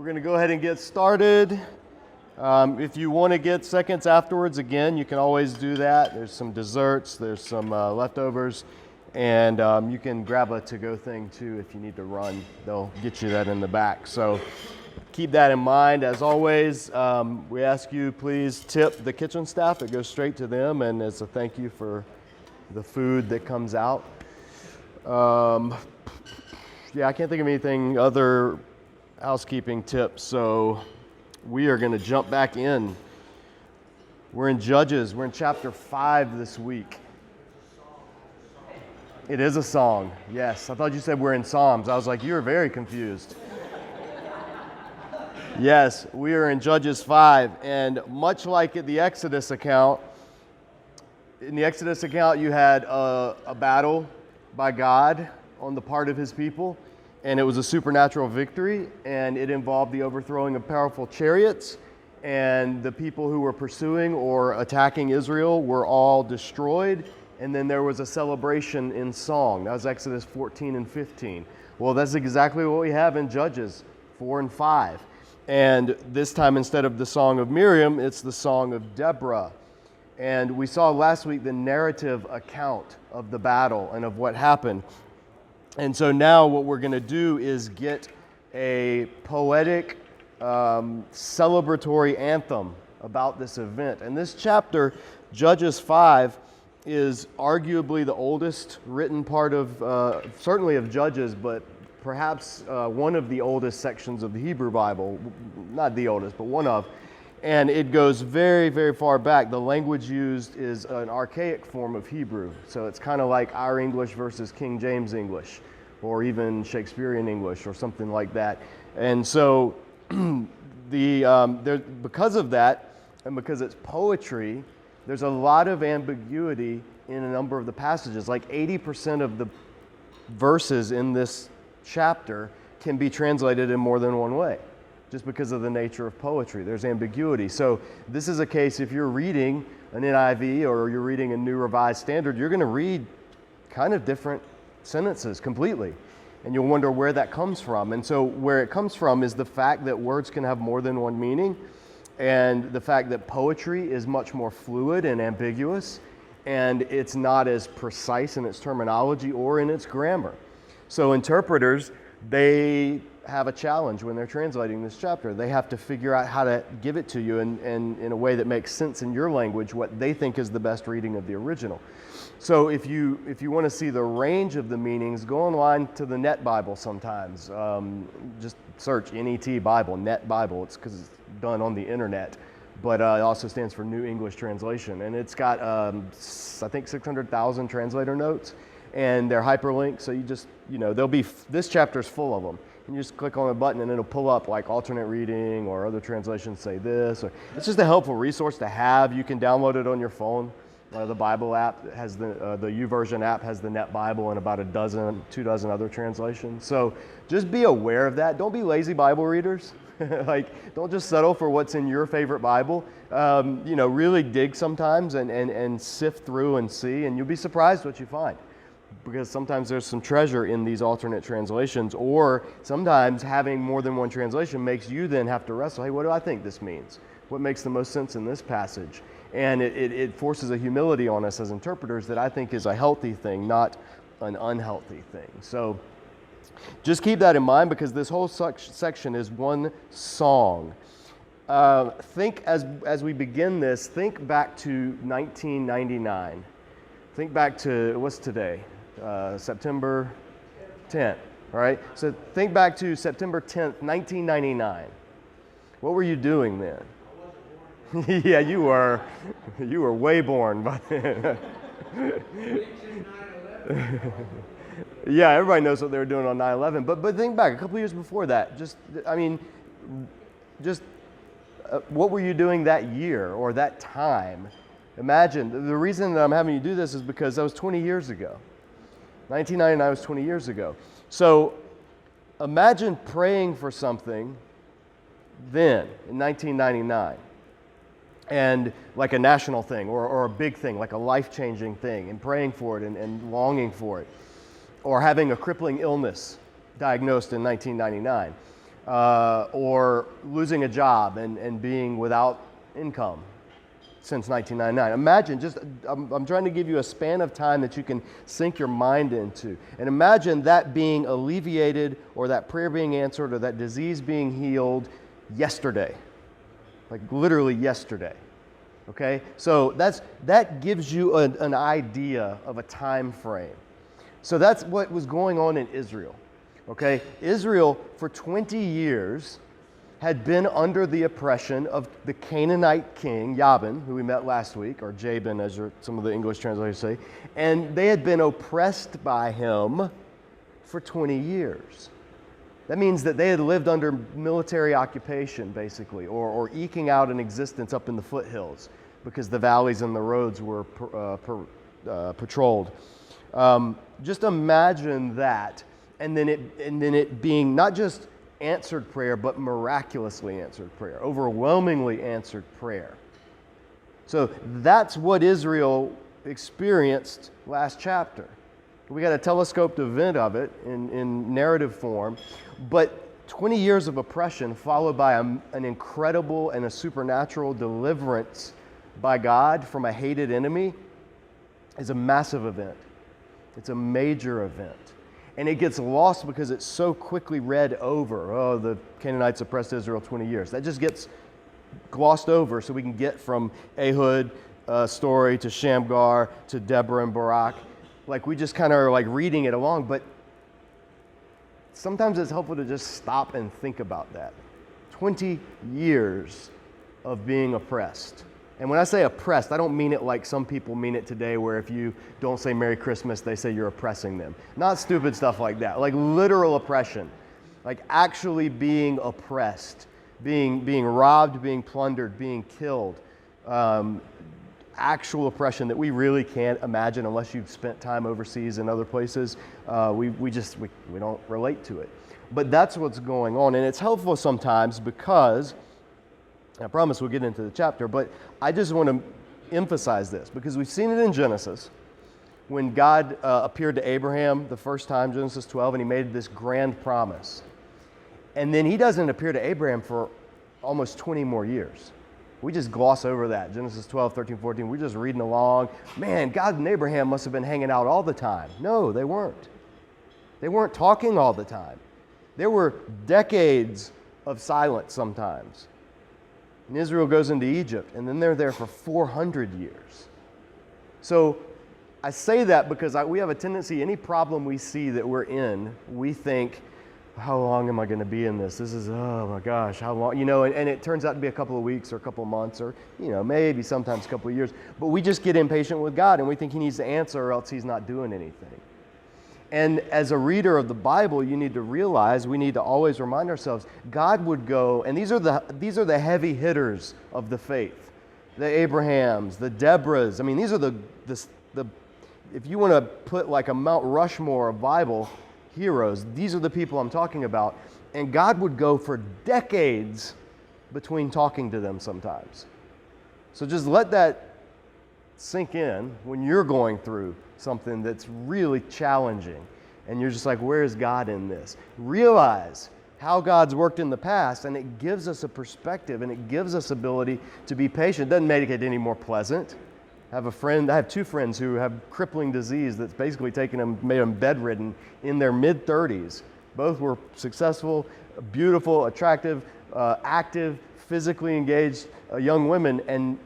going to go ahead and get started. If you want to get seconds afterwards, again, you can always do that. There's some desserts, there's some leftovers, and you can grab a to-go thing too if you need to run. They'll get you that in the back. So keep that in mind. As always, we ask you please tip the kitchen staff. It goes straight to them, and as a thank you for the food that comes out. Yeah, I can't think of anything other housekeeping tips, so we are going to jump back in. We're in Judges. We're in chapter 5 this week. It is a song. Yes, I thought you said we're in Psalms. I was like, you're very confused. Yes, we are in Judges 5, and much like in the Exodus account, you had a battle by God on the part of his people, and it was a supernatural victory, and it involved the overthrowing of powerful chariots, and the people who were pursuing or attacking Israel were all destroyed, and then there was a celebration in song. That was Exodus 14 and 15. Well, that's exactly what we have in Judges 4 and 5. And this time, instead of the song of Miriam, it's the song of Deborah. And we saw last week the narrative account of the battle and of what happened. And so now what we're going to do is get a poetic, celebratory anthem about this event. And this chapter, Judges 5, is arguably the oldest written part of, certainly of Judges, but perhaps one of the oldest sections of the Hebrew Bible. Not the oldest, but one of. And it goes very, very far back. The language used is an archaic form of Hebrew. So it's kind of like our English versus King James English, or even Shakespearean English, or something like that. And so because of that, and because it's poetry, there's a lot of ambiguity in a number of the passages. Like 80% of the verses in this chapter can be translated in more than one way, just because of the nature of poetry. There's ambiguity. So this is a case, if you're reading an NIV or you're reading a New Revised Standard, you're going to read kind of different sentences completely. And you'll wonder where that comes from. And so where it comes from is the fact that words can have more than one meaning, and the fact that poetry is much more fluid and ambiguous, and it's not as precise in its terminology or in its grammar. So interpreters, they have a challenge when they're translating this chapter. They have to figure out how to give it to you in a way that makes sense in your language, what they think is the best reading of the original. So if you want to see the range of the meanings, go online to the Net Bible sometimes. Just search NET Bible, Net Bible. It's because it's done on the internet, but it also stands for New English Translation. And it's got, I think, 600,000 translator notes, and they're hyperlinked. So you just, this chapter's full of them. And you just click on a button and it'll pull up like alternate reading, or other translations say this. Or it's just a helpful resource to have. You can download it on your phone. The Bible app has the YouVersion app has the Net Bible and about 2 dozen other translations. So just be aware of that. Don't be lazy Bible readers. Don't just settle for what's in your favorite Bible. Really dig sometimes and sift through and see, and you'll be surprised what you find. Because sometimes there's some treasure in these alternate translations, or sometimes having more than one translation makes you then have to wrestle, hey, what do I think this means? What makes the most sense in this passage? And it forces a humility on us as interpreters that I think is a healthy thing, not an unhealthy thing. So just keep that in mind, because this whole section is one song. Think as we begin this, think back to 1999. Think back to, what's today? September 10th, all right? So think back to September 10th, 1999. What were you doing then? Yeah, you were way born by then. Yeah, everybody knows what they were doing on 9/11. But think back a couple years before that. What were you doing that year or that time? Imagine, the reason that I'm having you do this is because that was 20 years ago. 1999 was 20 years ago. So imagine praying for something then in 1999. And like a national thing or a big thing, like a life-changing thing, and praying for it and longing for it. Or having a crippling illness diagnosed in 1999. or losing a job and being without income since 1999. Imagine, I'm trying to give you a span of time that you can sink your mind into. And imagine that being alleviated, or that prayer being answered, or that disease being healed yesterday. Like literally yesterday. Okay? So that gives you an idea of a time frame. So that's what was going on in Israel. Okay? Israel, for 20 years, had been under the oppression of the Canaanite king, Jabin, who we met last week, or Jabin, as some of the English translators say. And they had been oppressed by him for 20 years. That means that they had lived under military occupation, basically, or eking out an existence up in the foothills because the valleys and the roads were patrolled. Just imagine that, and then it being not just answered prayer, but miraculously answered prayer, overwhelmingly answered prayer. So that's what Israel experienced last chapter. We got a telescoped event of it in narrative form, but 20 years of oppression followed by an incredible and a supernatural deliverance by God from a hated enemy is a massive event. It's a major event. And it gets lost because it's so quickly read over. Oh, the Canaanites oppressed Israel 20 years. That just gets glossed over so we can get from Ehud story to Shamgar to Deborah and Barak. Like we just kind of are like reading it along, but sometimes it's helpful to just stop and think about that. 20 years of being oppressed. And when I say oppressed, I don't mean it like some people mean it today, where if you don't say Merry Christmas, they say you're oppressing them. Not stupid stuff like that. Like literal oppression. Like actually being oppressed. Being robbed, being plundered, being killed. Actual oppression that we really can't imagine unless you've spent time overseas and other places. We don't relate to it. But that's what's going on. And it's helpful sometimes because, I promise we'll get into the chapter, but I just want to emphasize this because we've seen it in Genesis when God appeared to Abraham the first time, Genesis 12, and he made this grand promise. And then he doesn't appear to Abraham for almost 20 more years. We just gloss over that. Genesis 12, 13, 14, we're just reading along. Man, God and Abraham must have been hanging out all the time. No, they weren't. They weren't talking all the time. There were decades of silence sometimes. And Israel goes into Egypt, and then they're there for 400 years. So I say that because we have a tendency, any problem we see that we're in, we think, how long am I going to be in this? This is, oh my gosh, how long? And it turns out to be a couple of weeks or a couple of months or, maybe sometimes a couple of years. But we just get impatient with God, and we think he needs to answer or else he's not doing anything. And as a reader of the Bible, you need to realize, we need to always remind ourselves, God would go, and these are the heavy hitters of the faith. The Abrahams, the Deborahs. I mean, these are the if you want to put like a Mount Rushmore of Bible heroes, these are the people I'm talking about. And God would go for decades between talking to them sometimes. So just let that sink in when you're going through something that's really challenging and you're just like, where is God in this? Realize how God's worked in the past, and it gives us a perspective and it gives us ability to be patient. It doesn't make it any more pleasant. I have two friends who have crippling disease that's basically made them bedridden in their mid-30s. Both were successful, beautiful, attractive, active, physically engaged young women, and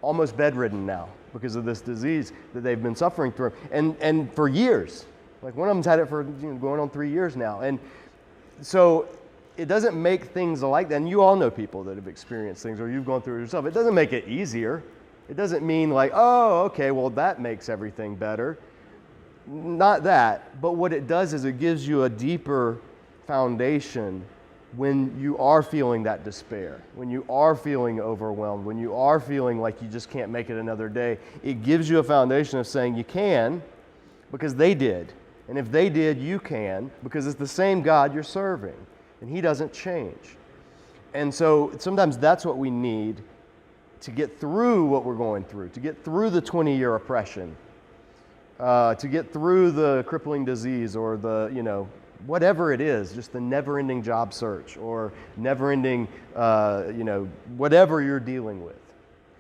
almost bedridden now because of this disease that they've been suffering through. And for years. Like one of them's had it for going on 3 years now. And so it doesn't make things like that. And you all know people that have experienced things or you've gone through it yourself. It doesn't make it easier. It doesn't mean like, oh, okay, well, that makes everything better. Not that. But what it does is it gives you a deeper foundation when you are feeling that despair, when you are feeling overwhelmed, when you are feeling like you just can't make it another day. It gives you a foundation of saying you can because they did. And if they did, you can because it's the same God you're serving. And he doesn't change. And so sometimes that's what we need to get through what we're going through, to get through the 20-year oppression, to get through the crippling disease or the, whatever it is, just the never-ending job search or never-ending, whatever you're dealing with.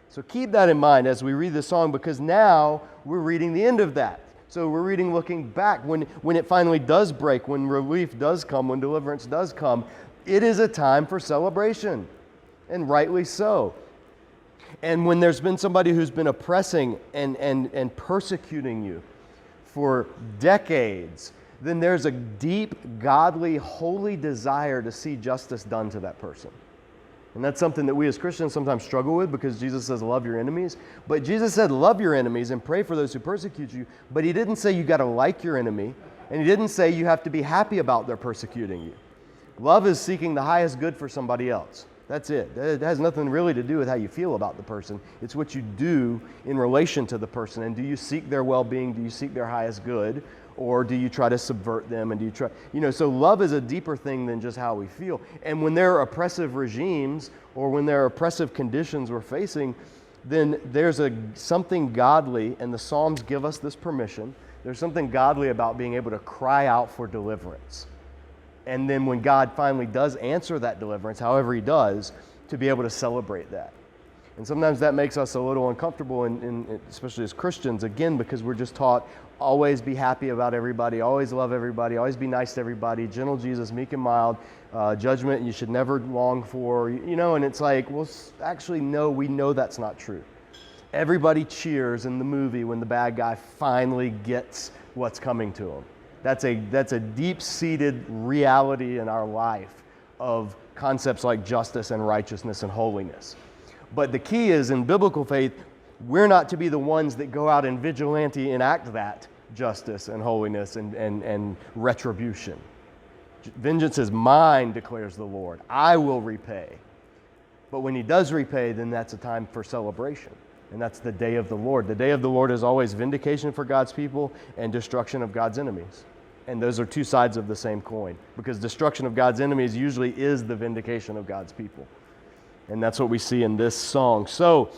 So keep that in mind as we read the song, because now we're reading the end of that. So we're reading looking back. When it finally does break, when relief does come, when deliverance does come, it is a time for celebration, and rightly so. And when there's been somebody who's been oppressing and persecuting you for decades, then there's a deep, godly, holy desire to see justice done to that person. And that's something that we as Christians sometimes struggle with, because Jesus says, love your enemies. But Jesus said, love your enemies and pray for those who persecute you. But he didn't say you got to like your enemy. And he didn't say you have to be happy about their persecuting you. Love is seeking the highest good for somebody else. That's it. It has nothing really to do with how you feel about the person. It's what you do in relation to the person. And do you seek their well-being? Do you seek their highest good? Or do you try to subvert them? And do you try, so love is a deeper thing than just how we feel. And when there are oppressive regimes or when there are oppressive conditions we're facing, then there's something godly, and the Psalms give us this permission. There's something godly about being able to cry out for deliverance. And then when God finally does answer that deliverance, however he does, to be able to celebrate that. And sometimes that makes us a little uncomfortable, especially as Christians, again, because we're just taught, always be happy about everybody, always love everybody, always be nice to everybody, gentle Jesus, meek and mild, judgment you should never long for, and it's like, well, actually, no, we know that's not true. Everybody cheers in the movie when the bad guy finally gets what's coming to him. That's a deep-seated reality in our life of concepts like justice and righteousness and holiness. But the key is, in biblical faith, we're not to be the ones that go out and vigilante enact that justice and holiness and retribution. Vengeance is mine, declares the Lord. I will repay. But when he does repay, then that's a time for celebration. And that's the day of the Lord. The day of the Lord is always vindication for God's people and destruction of God's enemies. And those are two sides of the same coin, because destruction of God's enemies usually is the vindication of God's people. And that's what we see in this song. So,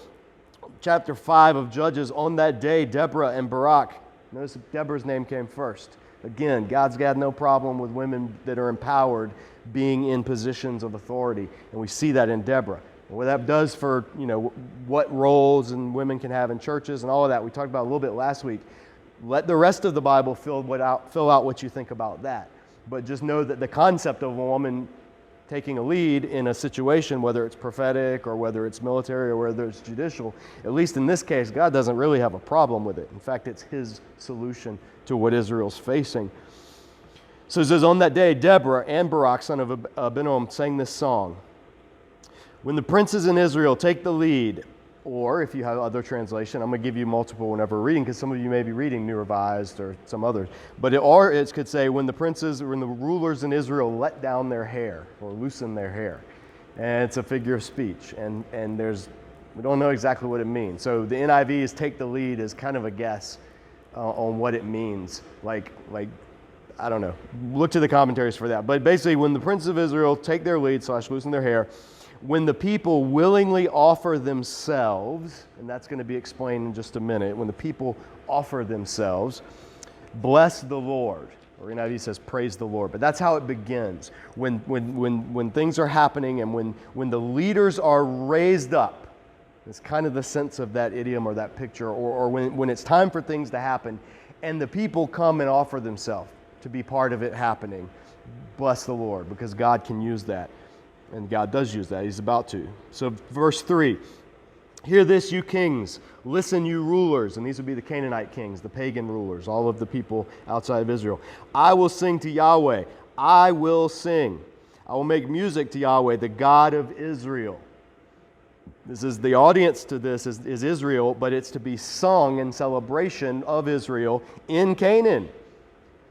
chapter 5 of Judges, on that day, Deborah and Barak, notice Deborah's name came first. Again, God's got no problem with women that are empowered being in positions of authority. And we see that in Deborah. And what that does for, what roles and women can have in churches and all of that, we talked about a little bit last week. Let the rest of the Bible fill out what you think about that. But just know that the concept of a woman taking a lead in a situation, whether it's prophetic or whether it's military or whether it's judicial, at least in this case, God doesn't really have a problem with it. In fact, it's his solution to what Israel's facing. So it says, on that day, Deborah and Barak, son of Abinoam, sang this song. When the princes in Israel take the lead, or if you have other translation, I'm going to give you multiple whenever we're reading, because some of you may be reading New Revised or some others. But it could say, when the rulers in Israel let down their hair or loosen their hair. And it's a figure of speech. And we don't know exactly what it means. So the NIV is take the lead is kind of a guess on what it means. Like, I don't know. Look to the commentaries for that. But basically, when the princes of Israel take their lead / loosen their hair, when the people willingly offer themselves, and that's going to be explained in just a minute, when the people offer themselves, bless the Lord. Or NIV says praise the Lord. But that's how it begins. When things are happening and when the leaders are raised up, it's kind of the sense of that idiom or that picture, or when it's time for things to happen and the people come and offer themselves to be part of it happening, bless the Lord, because God can use that. And God does use that. He's about to. So verse 3, hear this, you kings. Listen, you rulers. And these would be the Canaanite kings, the pagan rulers, all of the people outside of Israel. I will sing to Yahweh. I will sing. I will make music to Yahweh, the God of Israel. This is the audience to this is Israel, but it's to be sung in celebration of Israel in Canaan.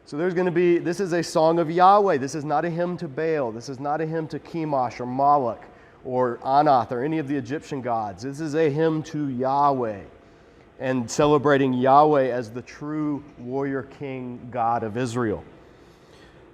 So this is a song of Yahweh. This is not a hymn to Baal. This is not a hymn to Chemosh or Moloch or Anath or any of the Egyptian gods. This is a hymn to Yahweh and celebrating Yahweh as the true warrior king God of Israel.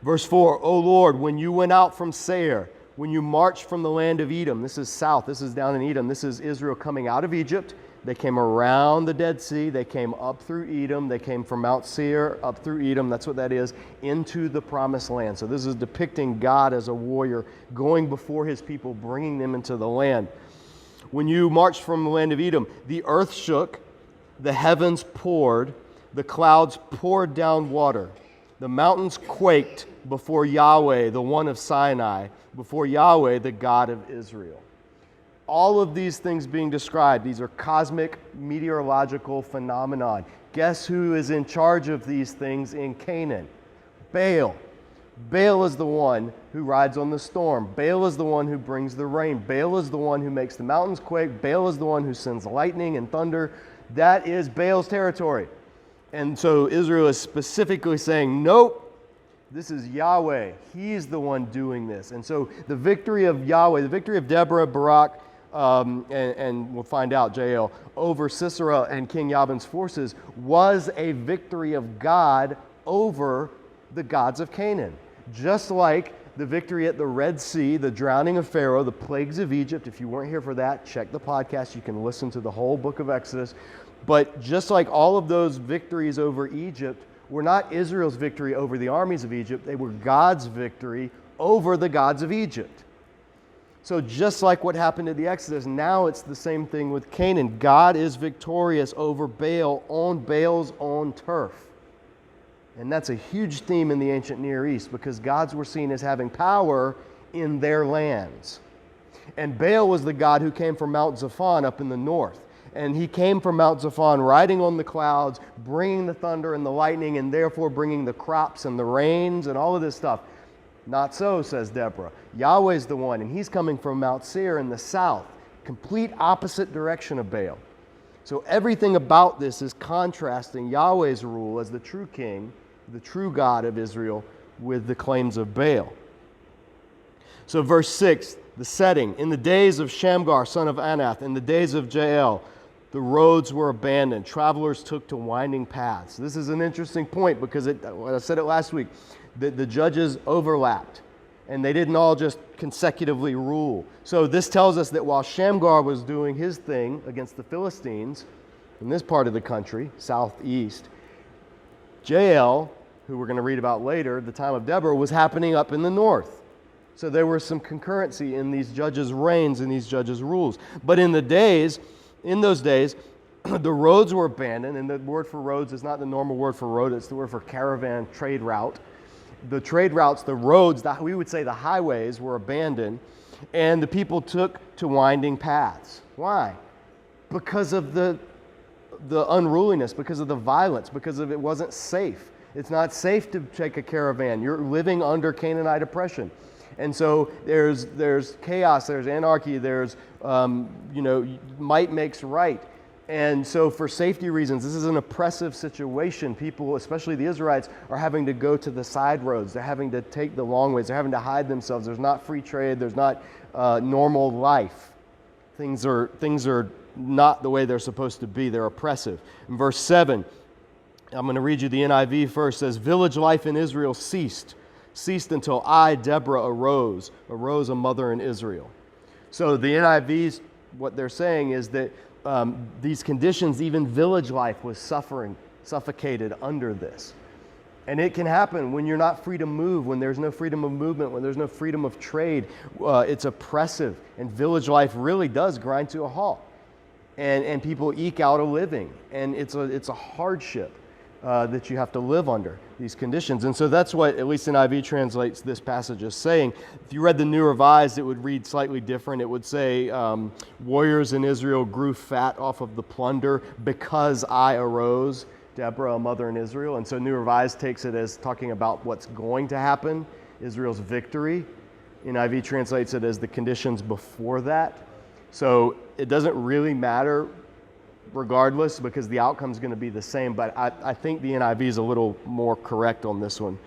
Verse 4, O Lord, when you went out from Seir, when you march from the land of Edom, this is south, this is down in Edom, this is Israel coming out of Egypt. They came around the Dead Sea, they came up through Edom, they came from Mount Seir up through Edom, that's what that is, into the promised land. So this is depicting God as a warrior going before his people, bringing them into the land. When you marched from the land of Edom, the earth shook, the heavens poured, the clouds poured down water. The mountains quaked before Yahweh, the one of Sinai, before Yahweh, the God of Israel. All of these things being described, these are cosmic meteorological phenomenon. Guess who is in charge of these things in Canaan? Baal. Baal is the one who rides on the storm. Baal is the one who brings the rain. Baal is the one who makes the mountains quake. Baal is the one who sends lightning and thunder. That is Baal's territory. And so Israel is specifically saying, nope, this is Yahweh. He's the one doing this. And so the victory of Yahweh, the victory of Deborah, Barak, and we'll find out, Jael, over Sisera and King Jabin's forces was a victory of God over the gods of Canaan. Just like the victory at the Red Sea, the drowning of Pharaoh, the plagues of Egypt. If you weren't here for that, check the podcast. You can listen to the whole book of Exodus. But just like all of those victories over Egypt were not Israel's victory over the armies of Egypt, they were God's victory over the gods of Egypt. So just like what happened at the Exodus, now it's the same thing with Canaan. God is victorious over Baal on Baal's own turf. And that's a huge theme in the ancient Near East because gods were seen as having power in their lands. And Baal was the god who came from Mount Zaphon up in the north. And he came from Mount Zaphon riding on the clouds, bringing the thunder and the lightning, and therefore bringing the crops and the rains and all of this stuff. Not so, says Deborah. Yahweh's the one, and he's coming from Mount Seir in the south, complete opposite direction of Baal. So everything about this is contrasting Yahweh's rule as the true king, the true God of Israel, with the claims of Baal. So verse 6, the setting. In the days of Shamgar, son of Anath, in the days of Jael, the roads were abandoned. Travelers took to winding paths. This is an interesting point because I said it last week. The judges overlapped, and they didn't all just consecutively rule. So this tells us that while Shamgar was doing his thing against the Philistines in this part of the country, southeast, Jael, who we're going to read about later, the time of Deborah, was happening up in the north. So there was some concurrency in these judges' reigns and these judges' rules. But in those days, the roads were abandoned, and the word for roads is not the normal word for road, it's the word for caravan trade route. The trade routes, the roads, we would say the highways were abandoned, and the people took to winding paths. Why? Because of the unruliness, because of the violence, because of it wasn't safe. It's not safe to take a caravan. You're living under Canaanite oppression. And so there's chaos, there's anarchy, there's, might makes right. And so for safety reasons, this is an oppressive situation. People, especially the Israelites, are having to go to the side roads. They're having to take the long ways. They're having to hide themselves. There's not free trade. There's not normal life. Things are not the way they're supposed to be. They're oppressive. In verse 7, I'm going to read you the NIV first. It says, village life in Israel ceased until I, Deborah, arose a mother in Israel. So the NIV's, what they're saying is that these conditions, even village life was suffocated under this. And it can happen when you're not free to move, when there's no freedom of movement, when there's no freedom of trade. It's oppressive, and village life really does grind to a halt. And people eke out a living, and it's a hardship that you have to live under these conditions. And so that's what at least NIV translates this passage as saying. If you read the New Revised, it would read slightly different. It would say, warriors in Israel grew fat off of the plunder because I arose, Deborah, a mother in Israel. And so New Revised takes it as talking about what's going to happen, Israel's victory. NIV translates it as the conditions before that. So it doesn't really matter regardless, because the outcome is going to be the same, but I think the NIV is a little more correct on this one.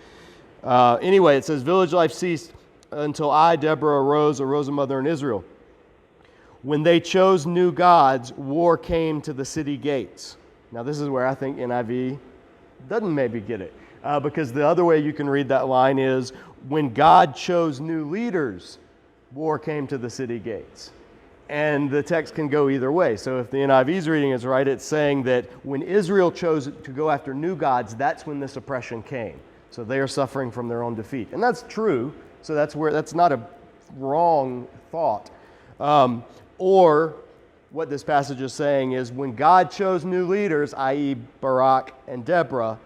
Anyway, it says, village life ceased until I, Deborah, arose a mother in Israel. When they chose new gods, war came to the city gates. Now this is where I think NIV doesn't maybe get it, because the other way you can read that line is, when God chose new leaders, war came to the city gates. And the text can go either way. So if the NIV's reading is right, it's saying that when Israel chose to go after new gods, that's when this oppression came. So they are suffering from their own defeat. And that's true. So that's not a wrong thought. Or what this passage is saying is when God chose new leaders, i.e. Barak and Deborah,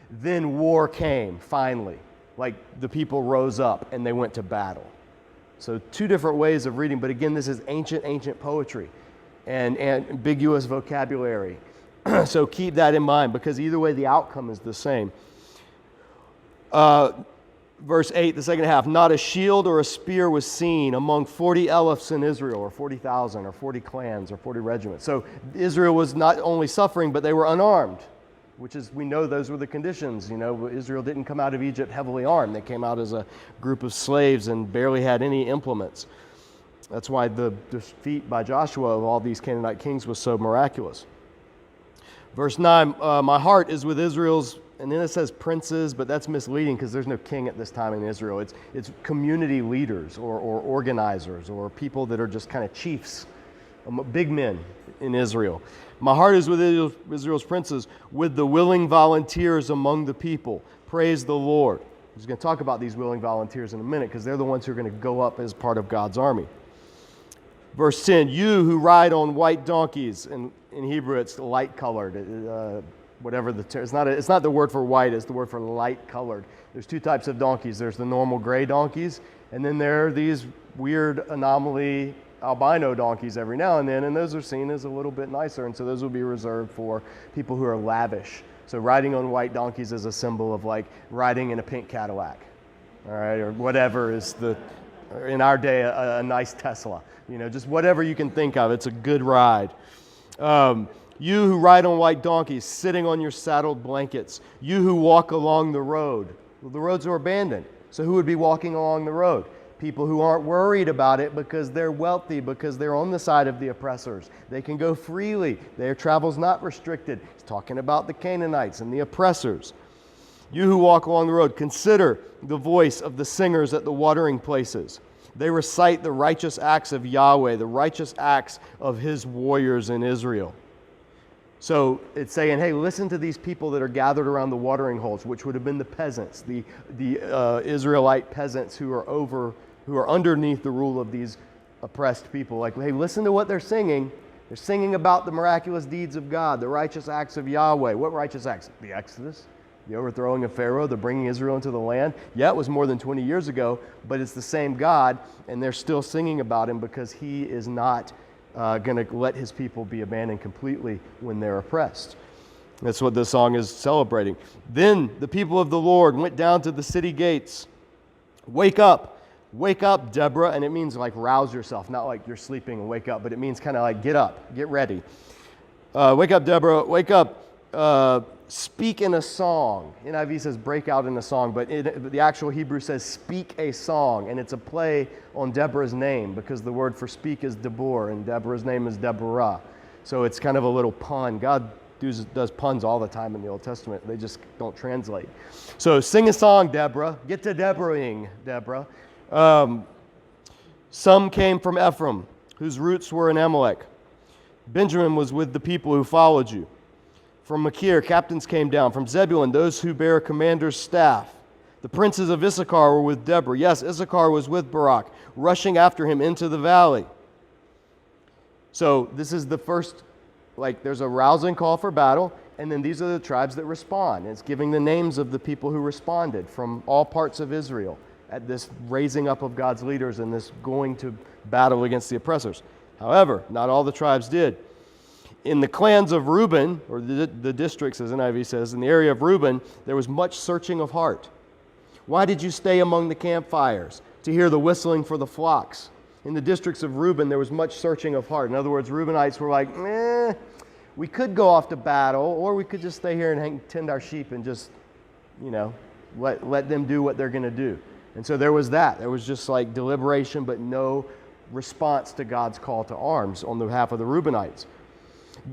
then war came finally. Like the people rose up and they went to battle. So two different ways of reading, but again, this is ancient poetry and ambiguous vocabulary. So keep that in mind, because either way the outcome is the same. Verse 8, the second half, not a shield or a spear was seen among 40 elephs in Israel, or 40,000, or 40 clans, or 40 regiments. So Israel was not only suffering, but they were unarmed, which is, we know those were the conditions. You know, Israel didn't come out of Egypt heavily armed. They came out as a group of slaves and barely had any implements. That's why the defeat by Joshua of all these Canaanite kings was so miraculous. Verse 9, my heart is with Israel's, and then it says princes, but that's misleading because there's no king at this time in Israel. It's community leaders or organizers or people that are just kind of chiefs, big men in Israel. My heart is with Israel's princes, with the willing volunteers among the people. Praise the Lord. He's going to talk about these willing volunteers in a minute because they're the ones who are going to go up as part of God's army. Verse 10, you who ride on white donkeys, and in Hebrew it's light-colored, whatever the term. It's not the word for white, it's the word for light-colored. There's two types of donkeys. There's the normal gray donkeys, and then there are these weird anomaly albino donkeys every now and then, and those are seen as a little bit nicer, and so those will be reserved for people who are lavish. So riding on white donkeys is a symbol of like riding in a pink Cadillac, all right, or whatever is in our day, a nice Tesla. You know, just whatever you can think of. It's a good ride. You who ride on white donkeys, sitting on your saddled blankets. You who walk along the road. Well, the roads are abandoned. So who would be walking along the road? People who aren't worried about it because they're wealthy, because they're on the side of the oppressors. They can go freely. Their travel's not restricted. He's talking about the Canaanites and the oppressors. You who walk along the road, consider the voice of the singers at the watering places. They recite the righteous acts of Yahweh, the righteous acts of his warriors in Israel. So it's saying, hey, listen to these people that are gathered around the watering holes, which would have been the peasants, the Israelite peasants who are underneath the rule of these oppressed people. Like, hey, listen to what they're singing. They're singing about the miraculous deeds of God, the righteous acts of Yahweh. What righteous acts? The Exodus, the overthrowing of Pharaoh, the bringing Israel into the land. Yeah, it was more than 20 years ago, but it's the same God, and they're still singing about him because he is not going to let his people be abandoned completely when they're oppressed. That's what this song is celebrating. Then the people of the Lord went down to the city gates. Wake up, Deborah. And it means like rouse yourself, not like you're sleeping and wake up, but it means kind of like get up, get ready. Wake up, Deborah, wake up. Speak in a song. NIV says break out in a song, but the actual Hebrew says speak a song, and it's a play on Deborah's name because the word for speak is Debor, and Deborah's name is Deborah. So it's kind of a little pun. God does puns all the time in the Old Testament. They just don't translate. So sing a song, Deborah. Get to Deborahing, Deborah. Some came from Ephraim, whose roots were in Amalek. Benjamin was with the people who followed you. From Machir, captains came down. From Zebulun, those who bear a commander's staff. The princes of Issachar were with Deborah. Yes, Issachar was with Barak, rushing after him into the valley. So this is the first, there's a rousing call for battle, and then these are the tribes that respond. It's giving the names of the people who responded from all parts of Israel at this raising up of God's leaders and this going to battle against the oppressors. However, not all the tribes did. In the clans of Reuben, or the districts as NIV says, in the area of Reuben, there was much searching of heart. Why did you stay among the campfires to hear the whistling for the flocks? In the districts of Reuben, there was much searching of heart. In other words, Reubenites were like, we could go off to battle, or we could just stay here and tend our sheep and just, let them do what they're going to do. And so there was that. There was just like deliberation, but no response to God's call to arms on the behalf of the Reubenites.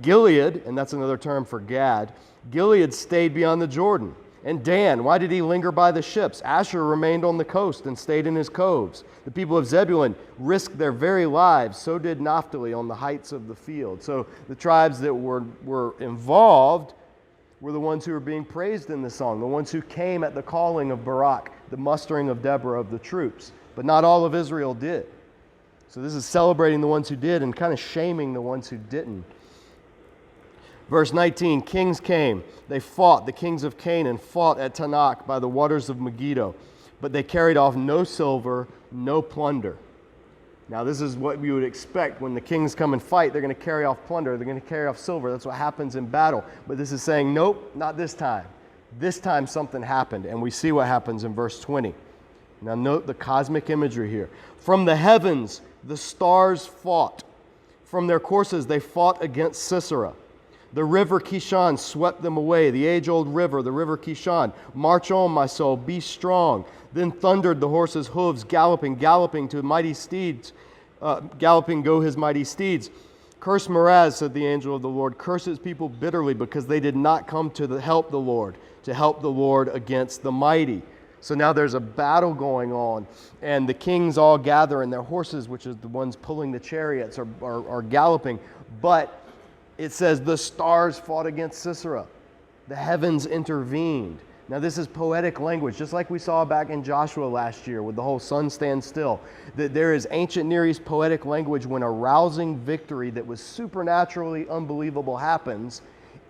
Gilead, and that's another term for Gad, Gilead stayed beyond the Jordan, And Dan, why did he linger by the ships? Asher remained on the coast and stayed in his coves. The people of Zebulun risked their very lives. So did Naphtali on the heights of the field. So the tribes that were involved were the ones who were being praised in the song, the ones who came at the calling of Barak, the mustering of Deborah of the troops. But not all of Israel did. So this is celebrating the ones who did and kind of shaming the ones who didn't. Verse 19, kings came. They fought. The kings of Canaan fought at Tanakh by the waters of Megiddo. But they carried off no silver, no plunder. Now this is what you would expect when the kings come and fight. They're going to carry off plunder. They're going to carry off silver. That's what happens in battle. But this is saying, nope, not this time. This time something happened. And we see what happens in verse 20. Now note the cosmic imagery here. From the heavens, the stars fought. From their courses, they fought against Sisera. The river Kishon swept them away, the age-old river, the river Kishon. March on, my soul, be strong. Then thundered the horse's hooves, galloping to mighty steeds. Galloping go his mighty steeds. Curse Meraz, said the angel of the Lord. Curse his people bitterly because they did not come to help the Lord against the mighty. So now there's a battle going on, and the kings all gather, and their horses, which is the ones pulling the chariots, are galloping. But it says the stars fought against Sisera. The heavens intervened. Now this is poetic language, just like we saw back in Joshua last year with the whole sun stand still. That there is ancient Near East poetic language when a rousing victory that was supernaturally unbelievable happens,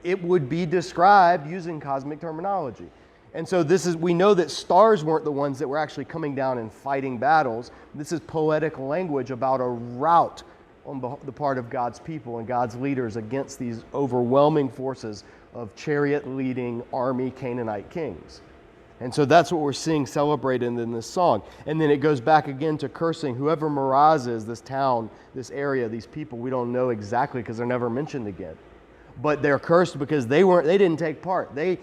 it would be described using cosmic terminology. And so we know that stars weren't the ones that were actually coming down and fighting battles. This is poetic language about a rout on the part of God's people and God's leaders against these overwhelming forces of chariot-leading army Canaanite kings. And so that's what we're seeing celebrated in this song. And then it goes back again to cursing whoever Meraz is, this town, this area, these people. We don't know exactly because they're never mentioned again. But they're cursed because they didn't take part. They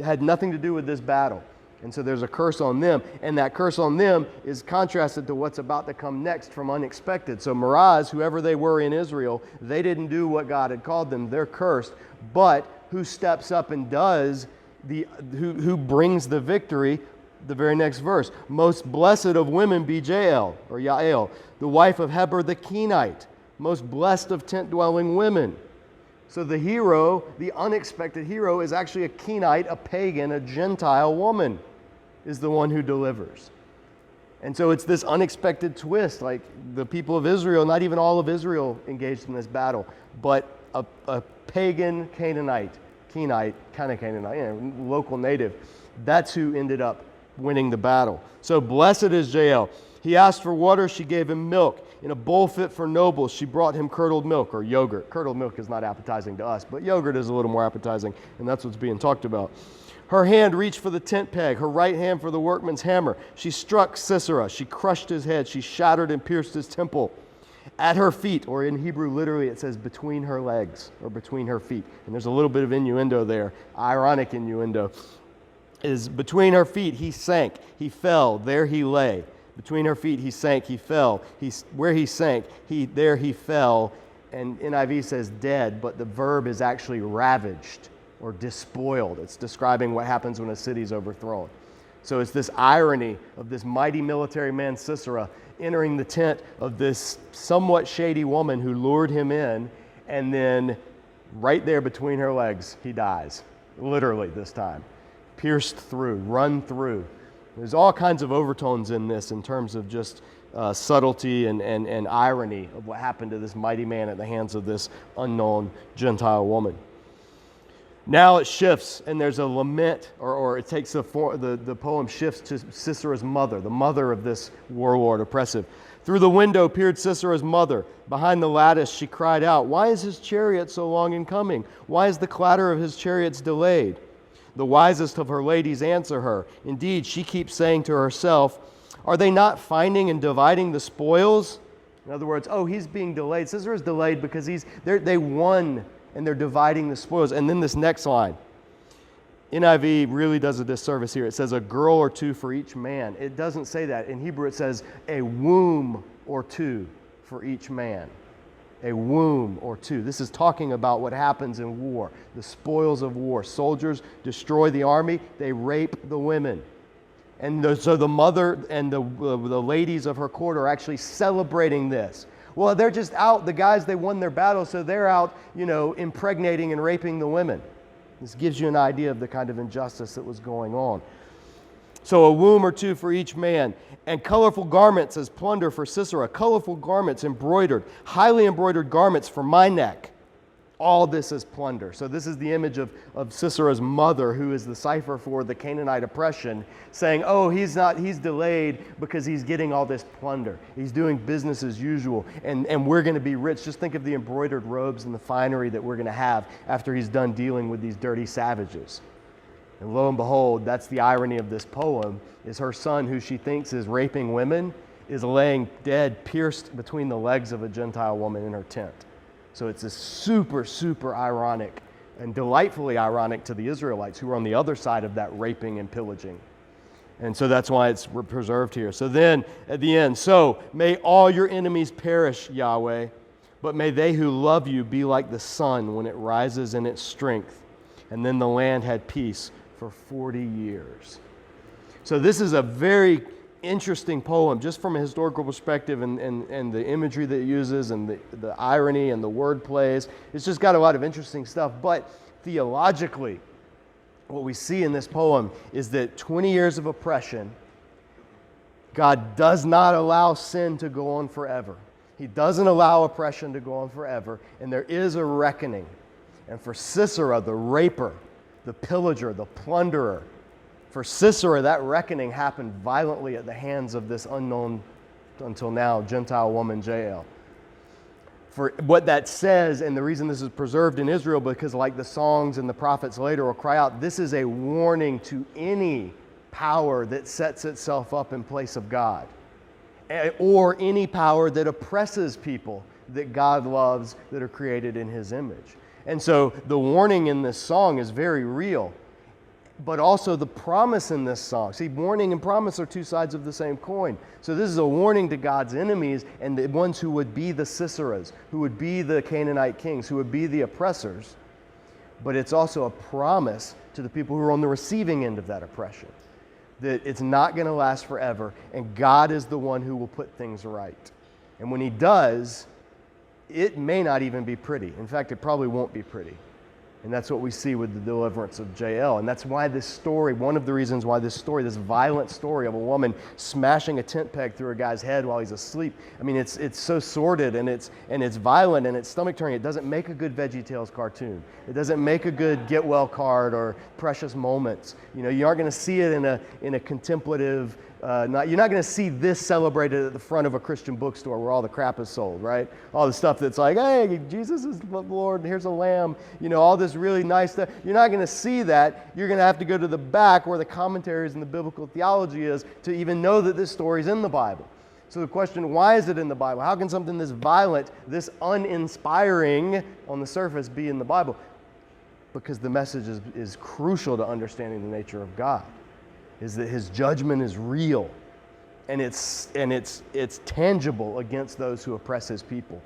had nothing to do with this battle. And so there's a curse on them, and that curse on them is contrasted to what's about to come next from unexpected. So Meraz, whoever they were in Israel, they didn't do what God had called them. They're cursed. But who steps up and does, who brings the victory? The very next verse. Most blessed of women be Jael, or Yael, the wife of Heber the Kenite. Most blessed of tent-dwelling women. So the hero, the unexpected hero, is actually a Kenite, a pagan, a Gentile woman, is the one who delivers. And so it's this unexpected twist, like the people of Israel, not even all of Israel engaged in this battle, but a pagan Canaanite, local native, that's who ended up winning the battle. So blessed is Jael. He asked for water, she gave him milk. In a bowl fit for nobles, she brought him curdled milk or yogurt. Curdled milk is not appetizing to us, but yogurt is a little more appetizing, and that's what's being talked about. Her hand reached for the tent peg, her right hand for the workman's hammer. She struck Sisera. She crushed his head. She shattered and pierced his temple. At her feet, or in Hebrew, literally, it says between her legs or between her feet. And there's a little bit of innuendo there, ironic innuendo. Is between her feet, he sank, he fell, there he lay. Between her feet, he sank, he fell. Where he sank, there he fell. And NIV says dead, but the verb is actually ravaged or despoiled. It's describing what happens when a city's overthrown. So it's this irony of this mighty military man, Sisera, entering the tent of this somewhat shady woman who lured him in, and then right there between her legs, he dies. Literally this time. Pierced through, run through. There's all kinds of overtones in this in terms of just subtlety and irony of what happened to this mighty man at the hands of this unknown Gentile woman. Now it shifts, and there's a lament, or it takes the poem shifts to Sisera's mother, the mother of this warlord oppressive. Through the window peered Sisera's mother. Behind the lattice she cried out, "Why is his chariot so long in coming? Why is the clatter of his chariots delayed?" The wisest of her ladies answer her. Indeed, she keeps saying to herself, "Are they not finding and dividing the spoils?" In other words, he's being delayed. Sisera's delayed because they won and they're dividing the spoils. And then this next line, NIV really does a disservice here. It says a girl or two for each man. It doesn't say that. In Hebrew it says a womb or two for each man. a womb or two. This is talking about what happens in war, the spoils of war. Soldiers destroy the army, they rape the women. And so the mother and the ladies of her court are actually celebrating this. Well, they're just out, the guys, they won their battle, so they're out, impregnating and raping the women. This gives you an idea of the kind of injustice that was going on. So a womb or two for each man, and colorful garments as plunder for Sisera, colorful garments embroidered, highly embroidered garments for my neck. All this is plunder. So this is the image of Sisera's mother, who is the cipher for the Canaanite oppression, saying, oh, he's delayed because he's getting all this plunder. He's doing business as usual, and we're going to be rich. Just think of the embroidered robes and the finery that we're going to have after he's done dealing with these dirty savages. And lo and behold, that's the irony of this poem, is her son, who she thinks is raping women, is laying dead, pierced between the legs of a Gentile woman in her tent. So it's this super, super ironic and delightfully ironic to the Israelites who are on the other side of that raping and pillaging. And so that's why it's preserved here. So then at the end, so may all your enemies perish, Yahweh, but may they who love you be like the sun when it rises in its strength. And then the land had peace for 40 years. So this is a very interesting poem, just from a historical perspective, and the imagery that it uses, and the irony and the word plays. It's just got a lot of interesting stuff. But theologically, what we see in this poem is that 20 years of oppression, God does not allow sin to go on forever. He doesn't allow oppression to go on forever, and there is a reckoning. And for Sisera, the raper, the pillager, the plunderer, for Sisera, that reckoning happened violently at the hands of this unknown, until now, Gentile woman, Jael. For what that says, and the reason this is preserved in Israel, because like the songs and the prophets later will cry out, this is a warning to any power that sets itself up in place of God, or any power that oppresses people that God loves, that are created in His image. And so the warning in this song is very real. But also the promise in this song. See, warning and promise are two sides of the same coin. So this is a warning to God's enemies and the ones who would be the Siseras, who would be the Canaanite kings, who would be the oppressors. But it's also a promise to the people who are on the receiving end of that oppression, that it's not going to last forever, and God is the one who will put things right. And when He does, it may not even be pretty. In fact, it probably won't be pretty. And that's what we see with the deliverance of Jael. And that's why this story, one of the reasons why this story, this violent story of a woman smashing a tent peg through a guy's head while he's asleep, I mean, it's so sordid and it's violent and it's stomach turning. It doesn't make a good VeggieTales cartoon. It doesn't make a good get well card or precious moments. You aren't going to see it in a contemplative. You're not going to see this celebrated at the front of a Christian bookstore where all the crap is sold, right? All the stuff that's like, hey, Jesus is the Lord, and here's a lamb, all this really nice stuff. You're not going to see that. You're going to have to go to the back where the commentaries and the biblical theology is to even know that this story is in the Bible. So the question, why is it in the Bible? How can something this violent, this uninspiring on the surface be in the Bible? Because the message is crucial to understanding the nature of God. Is that His judgment is real, and it's tangible against those who oppress His people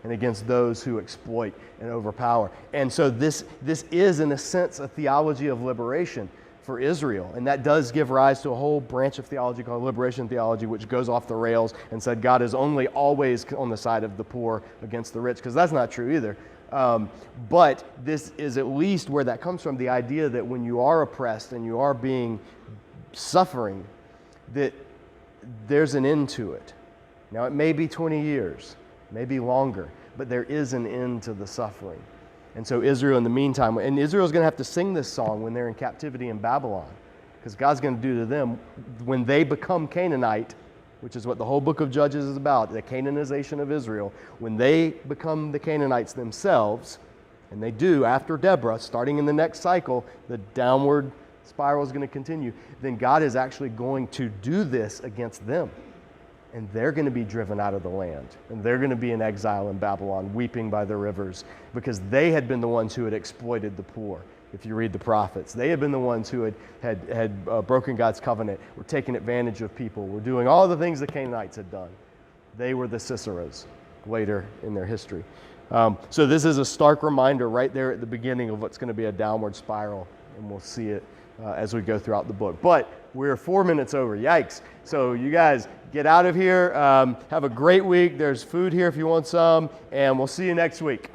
and against those who exploit and overpower. And so this is, in a sense, a theology of liberation for Israel, and that does give rise to a whole branch of theology called liberation theology, which goes off the rails and said God is only always on the side of the poor against the rich, because that's not true either. But this is at least where that comes from, the idea that when you are oppressed and you are suffering, that there's an end to it. Now, it may be 20 years, maybe longer, but there is an end to the suffering. And so Israel, in the meantime, and Israel's going to have to sing this song when they're in captivity in Babylon, because God's going to do to them, when they become Canaanite, which is what the whole book of Judges is about, the Canaanization of Israel, when they become the Canaanites themselves, and they do after Deborah, starting in the next cycle, the downward spiral is going to continue, then God is actually going to do this against them. And they're going to be driven out of the land. And they're going to be in exile in Babylon, weeping by the rivers, because they had been the ones who had exploited the poor. If you read the prophets, they had been the ones who had broken God's covenant, were taking advantage of people, were doing all the things the Canaanites had done. They were the Siseras. later in their history. So this is a stark reminder right there at the beginning of what's going to be a downward spiral, and we'll see it as we go throughout the book. But we're 4 minutes over. Yikes. So you guys get out of here. Have a great week. There's food here if you want some, and we'll see you next week.